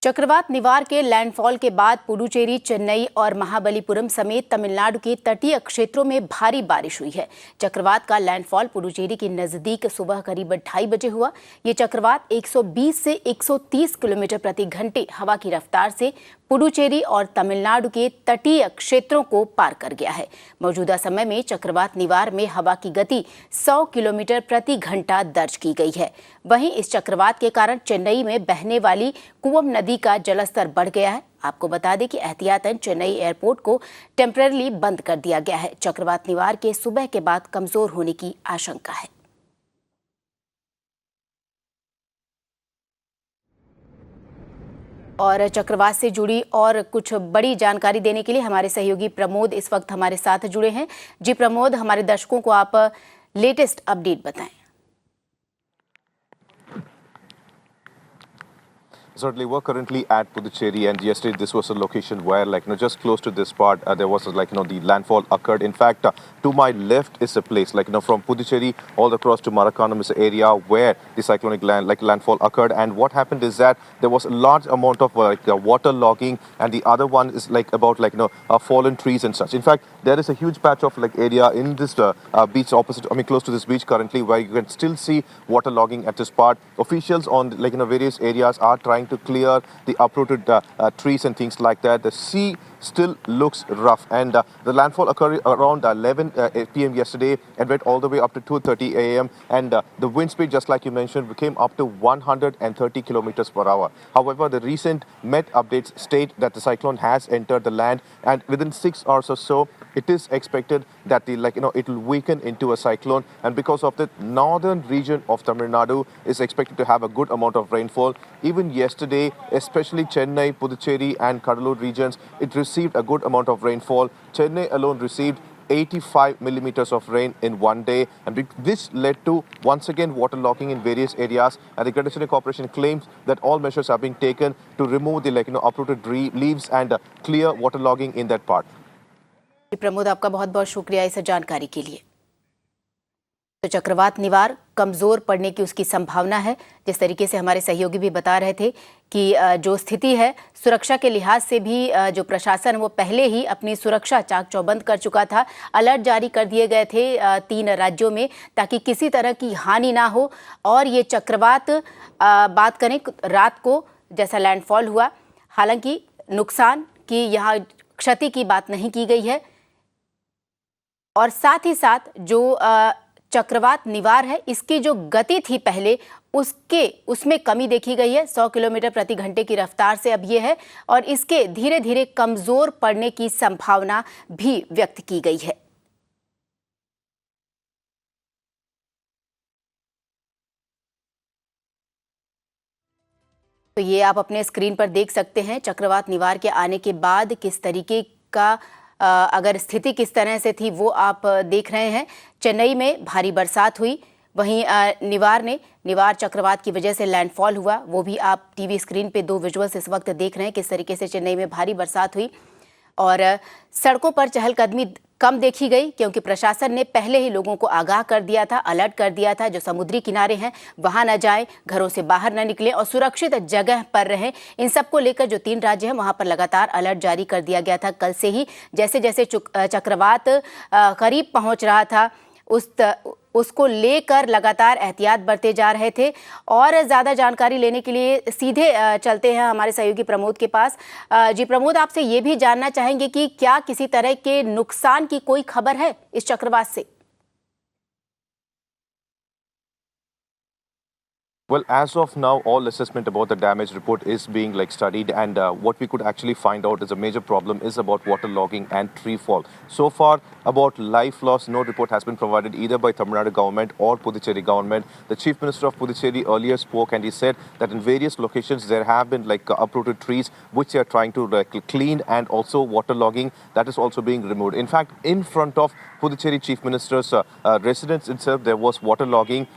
चक्रवात निवार के लैंडफॉल के बाद पुडुचेरी, चेन्नई और महाबलीपुरम समेत तमिलनाडु के तटीय क्षेत्रों में भारी बारिश हुई है। चक्रवात का लैंडफॉल पुडुचेरी के नजदीक सुबह करीब 2:30 बजे हुआ। ये चक्रवात 120 से 130 किलोमीटर प्रति घंटे हवा की रफ्तार से पुडुचेरी और तमिलनाडु के तटीय क्षेत्रों को पार कर गया है। मौजूदा समय में चक्रवात निवार में हवा की गति 100 किलोमीटर प्रति घंटा दर्ज की गई है। वहीं इस चक्रवात के कारण चेन्नई में बहने वाली कुवम नदी का जलस्तर बढ़ गया है। आपको बता दें कि एहतियातन चेन्नई एयरपोर्ट को टेम्परेरी बंद कर दिया गया है। चक्रवात निवार के सुबह के बाद कमजोर होने की आशंका है। और चक्रवात से जुड़ी और कुछ बड़ी जानकारी देने के लिए हमारे सहयोगी प्रमोद इस वक्त हमारे साथ जुड़े हैं। जी प्रमोद, हमारे दर्शकों को आप लेटेस्ट अपडेट बताएं। Certainly, we're currently at Puducherry, and yesterday this was a location where, just close to this part, there was, the landfall occurred. In fact, to my left is a place, from Puducherry all across to Marakanam is an area where the cyclonic landfall occurred. And what happened is that there was a large amount of water logging, and the other one is about fallen trees and such. In fact, there is a huge patch of area in this beach opposite, close to this beach currently, where you can still see water logging at this part. Officials on various areas are trying to clear the uprooted trees and things like that. The sea still looks rough, and the landfall occurred around 11 p.m. yesterday and went all the way up to 2:30 a.m. and the wind speed, just like you mentioned, came up to 130 kilometers per hour. However, the recent Met updates state that the cyclone has entered the land, and within 6 hours or so, it is expected that it will weaken into a cyclone, and because of the northern region of Tamil Nadu is expected to have a good amount of rainfall. Even yesterday, especially Chennai, Puducherry and Kadalur regions, it received a good amount of rainfall. Chennai alone received 85 millimeters of rain in one day, and this led to once again waterlogging in various areas. And the Greater Chennai Corporation claims that all measures are being taken to remove the uprooted leaves and clear waterlogging in that part. Pramod, आपका बहुत बहुत शुक्रिया इस जानकारी के लिए। तो चक्रवात निवार कमजोर पड़ने की उसकी संभावना है। जिस तरीके से हमारे सहयोगी भी बता रहे थे कि जो स्थिति है सुरक्षा के लिहाज से भी जो प्रशासन वो पहले ही अपनी सुरक्षा चाक चौबंद कर चुका था। अलर्ट जारी कर दिए गए थे 3 राज्यों में ताकि किसी तरह की हानि ना हो। और ये चक्रवात बात करें रात को जैसा लैंडफॉल हुआ, हालांकि नुकसान की यहाँ क्षति की बात नहीं की गई है। और साथ ही साथ जो चक्रवात निवार है इसकी जो गति थी पहले उसमें कमी देखी गई है। 100 किलोमीटर प्रति घंटे की रफ्तार से अब ये है, और इसके धीरे धीरे कमजोर पड़ने की संभावना भी व्यक्त की गई है। तो ये आप अपने स्क्रीन पर देख सकते हैं चक्रवात निवार के आने के बाद किस तरीके का अगर स्थिति किस तरह से थी वो आप देख रहे हैं। चेन्नई में भारी बरसात हुई, वहीं निवार चक्रवात की वजह से लैंडफॉल हुआ, वो भी आप टीवी स्क्रीन पे 2 विजुअल्स इस वक्त देख रहे हैं किस तरीके से चेन्नई में भारी बरसात हुई। और सड़कों पर चहलकदमी कम देखी गई क्योंकि प्रशासन ने पहले ही लोगों को आगाह कर दिया था, अलर्ट कर दिया था, जो समुद्री किनारे हैं वहां न जाएं, घरों से बाहर न निकलें और सुरक्षित जगह पर रहें। इन सबको लेकर जो 3 राज्य हैं वहां पर लगातार अलर्ट जारी कर दिया गया था। कल से ही जैसे जैसे चक्रवात करीब पहुंच रहा था उसको लेकर लगातार एहतियात बरते जा रहे थे। और ज़्यादा जानकारी लेने के लिए सीधे चलते हैं हमारे सहयोगी प्रमोद के पास। जी प्रमोद, आपसे ये भी जानना चाहेंगे कि क्या किसी तरह के नुकसान की कोई खबर है इस चक्रवात से? Well, as of now, all assessment about the damage report is being studied, and what we could actually find out is a major problem is about waterlogging and tree fall. So far, about life loss, no report has been provided either by Tamil Nadu government or Puducherry government. The Chief Minister of Puducherry earlier spoke, and he said that in various locations there have been uprooted trees which they are trying to clean, and also waterlogging that is also being removed. In fact, in front of Puducherry Chief Minister's residence itself, there was waterlogging.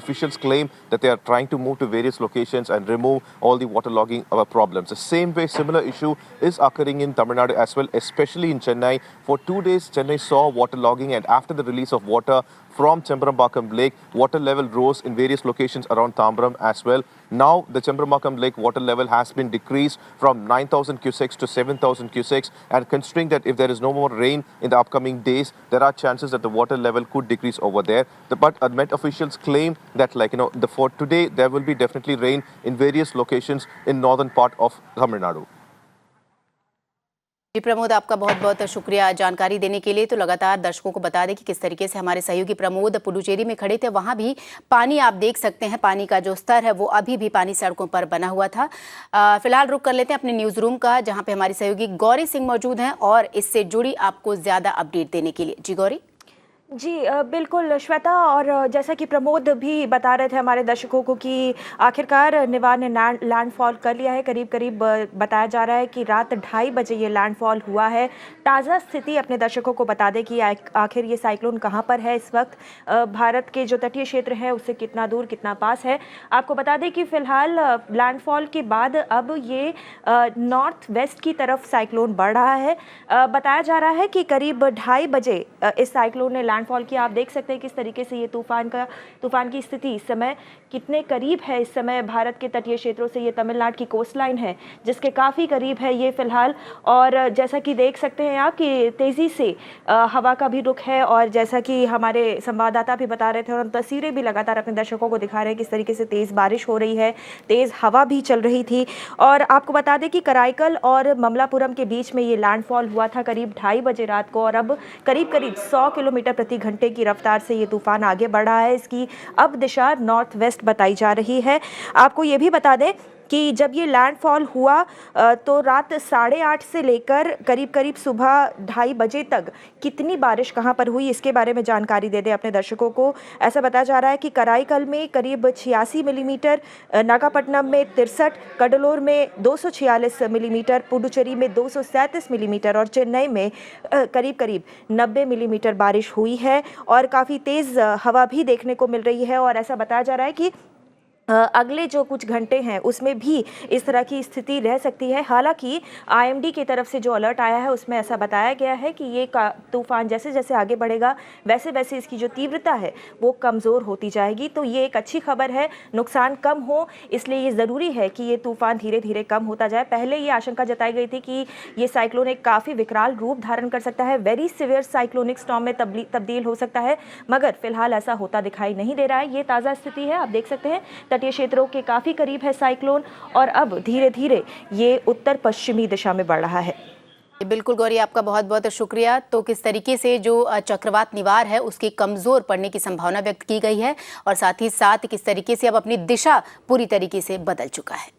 Officials claim that they are trying to move to various locations and remove all the waterlogging problems. The same way, similar issue is occurring in Tamil Nadu as well, especially in Chennai. For 2 days, Chennai saw waterlogging, and after the release of water from Chembrambakam Lake. Water level rose in various locations around Tambram as well. Now the Chembrambakam Lake water level has been decreased from 9,000 cusecs to 7,000 cusecs, and considering that if there is no more rain in the upcoming days, there are chances that the water level could decrease over there. But Met officials claim that for today there will be definitely rain in various locations in northern part of Tamil Nadu. जी प्रमोद, आपका बहुत बहुत शुक्रिया जानकारी देने के लिए। तो लगातार दर्शकों को बता दें कि किस तरीके से हमारे सहयोगी प्रमोद पुडुचेरी में खड़े थे, वहां भी पानी आप देख सकते हैं, पानी का जो स्तर है वो अभी भी पानी सड़कों पर बना हुआ था। फिलहाल रुक कर लेते हैं अपने न्यूज रूम का, जहां पे हमारी सहयोगी गौरी सिंह मौजूद हैं और इससे जुड़ी आपको ज्यादा अपडेट देने के लिए। जी गौरी। जी बिल्कुल श्वेता, और जैसा कि प्रमोद भी बता रहे थे हमारे दर्शकों को कि आखिरकार निवार ने लैंडफॉल कर लिया है। करीब करीब बताया जा रहा है कि रात 2:30 बजे ये लैंडफॉल हुआ है। ताज़ा स्थिति अपने दर्शकों को बता दें कि आखिर ये साइक्लोन कहां पर है इस वक्त, भारत के जो तटीय क्षेत्र है उससे कितना दूर कितना पास है। आपको बता दें कि फ़िलहाल लैंडफॉल के बाद अब ये नॉर्थ वेस्ट की तरफ साइक्लोन बढ़ रहा है। बताया जा रहा है कि करीब 2:30 बजे इस साइक्लोन ने लैंडफॉल किया। आप देख सकते हैं किस तरीके से ये तूफान की स्थिति इस समय कितने करीब है। इस समय भारत के तटीय क्षेत्रों से ये तमिलनाडु की कोस्ट लाइन है जिसके काफ़ी करीब है ये फिलहाल। और जैसा कि देख सकते हैं आप कि तेज़ी से हवा का भी रुख है, और जैसा कि हमारे संवाददाता भी बता रहे थे और तस्वीरें भी लगातार अपने दर्शकों को दिखा रहे हैं किस तरीके से तेज़ बारिश हो रही है, तेज़ हवा भी चल रही थी। और आपको बता दें कि कराईकल और ममलापुरम के बीच में ये लैंडफॉल हुआ था करीब 2:30 बजे रात को, और अब करीब 100 किलोमीटर प्रति घंटे की रफ्तार से ये तूफान आगे बढ़ रहा है। इसकी अब दिशा नॉर्थ वेस्ट बताई जा रही है। आपको ये भी बता दें कि जब ये लैंडफॉल हुआ तो रात 8:30 से लेकर करीब करीब सुबह 2:30 बजे तक कितनी बारिश कहां पर हुई इसके बारे में जानकारी दे दें अपने दर्शकों को। ऐसा बताया जा रहा है कि कराईकल में करीब 86 मिलीमीटर, नागापट्टनम में 63, कडलोर में 246 मिलीमीटर, पुडुचेरी में 237 मिलीमीटर और चेन्नई में करीब करीब 90 मिलीमीटर बारिश हुई है, और काफ़ी तेज़ हवा भी देखने को मिल रही है। और ऐसा बताया जा रहा है कि अगले जो कुछ घंटे हैं उसमें भी इस तरह की स्थिति रह सकती है। हालांकि आईएमडी की तरफ से जो अलर्ट आया है उसमें ऐसा बताया गया है कि ये तूफान जैसे जैसे आगे बढ़ेगा वैसे वैसे इसकी जो तीव्रता है वो कमज़ोर होती जाएगी। तो ये एक अच्छी खबर है, नुकसान कम हो इसलिए ये ज़रूरी है कि ये तूफान धीरे धीरे कम होता जाए। पहले ये आशंका जताई गई थी कि ये साइक्लोन एक काफ़ी विकराल रूप धारण कर सकता है, वेरी सिवियर साइक्लोनिक स्टॉर्म में तब्दील हो सकता है, मगर फिलहाल ऐसा होता दिखाई नहीं दे रहा है। ये ताज़ा स्थिति है, आप देख सकते हैं तटीय क्षेत्रों के काफी करीब है साइक्लोन, और अब धीरे धीरे ये उत्तर पश्चिमी दिशा में बढ़ रहा है। बिल्कुल गौरी, आपका बहुत बहुत शुक्रिया। तो किस तरीके से जो चक्रवात निवार है उसकी कमजोर पड़ने की संभावना व्यक्त की गई है, और साथ ही साथ किस तरीके से अब अपनी दिशा पूरी तरीके से बदल चुका है।